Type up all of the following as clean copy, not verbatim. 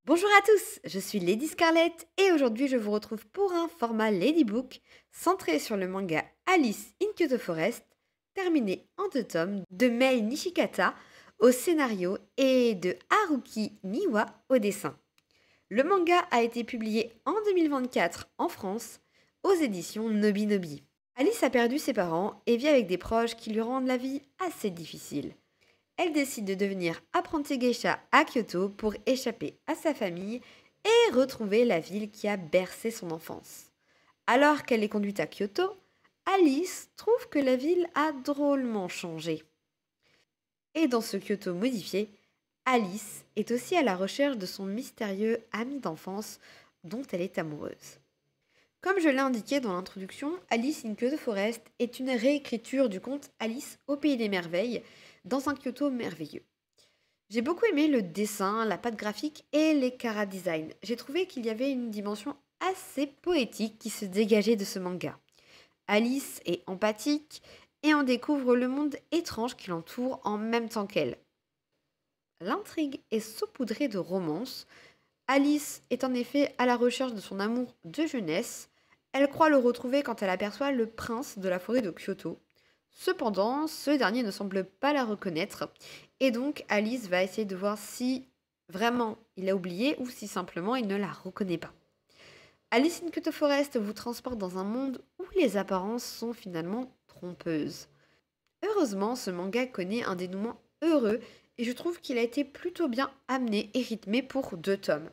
Bonjour à tous, je suis Lady Scarlett et aujourd'hui je vous retrouve pour un format Ladybook centré sur le manga Alice in Kyoto Forest, terminé en 2 tomes de Mei Nishikata au scénario et de Haruki Niwa au dessin. Le manga a été publié en 2024 en France aux éditions Nobi Nobi. Alice a perdu ses parents et vit avec des proches qui lui rendent la vie assez difficile. Elle décide de devenir apprentie geisha à Kyoto pour échapper à sa famille et retrouver la ville qui a bercé son enfance. Alors qu'elle est conduite à Kyoto, Alice trouve que la ville a drôlement changé. Et dans ce Kyoto modifié, Alice est aussi à la recherche de son mystérieux ami d'enfance dont elle est amoureuse. Comme je l'ai indiqué dans l'introduction, Alice in Kyoto Forest est une réécriture du conte Alice au pays des merveilles dans un Kyoto merveilleux. J'ai beaucoup aimé le dessin, la patte graphique et les chara-design. J'ai trouvé qu'il y avait une dimension assez poétique qui se dégageait de ce manga. Alice est empathique et en découvre le monde étrange qui l'entoure en même temps qu'elle. L'intrigue est saupoudrée de romance. Alice est en effet à la recherche de son amour de jeunesse. Elle croit le retrouver quand elle aperçoit le prince de la forêt de Kyoto. Cependant, ce dernier ne semble pas la reconnaître, et donc Alice va essayer de voir si vraiment il a oublié ou si simplement il ne la reconnaît pas. Alice in Kyoto Forest vous transporte dans un monde où les apparences sont finalement trompeuses. Heureusement, ce manga connaît un dénouement heureux et je trouve qu'il a été plutôt bien amené et rythmé pour 2 tomes.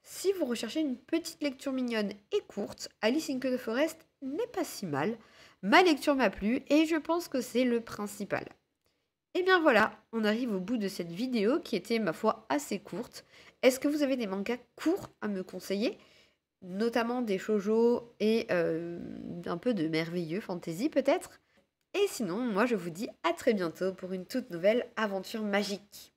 Si vous recherchez une petite lecture mignonne et courte, Alice in Kyoto Forest n'est pas si mal. Ma lecture m'a plu et je pense que c'est le principal. Et bien voilà, on arrive au bout de cette vidéo qui était, ma foi, assez courte. Est-ce que vous avez des mangas courts à me conseiller? Notamment des shoujo et un peu de merveilleux fantasy peut-être? Et sinon, moi je vous dis à très bientôt pour une toute nouvelle aventure magique.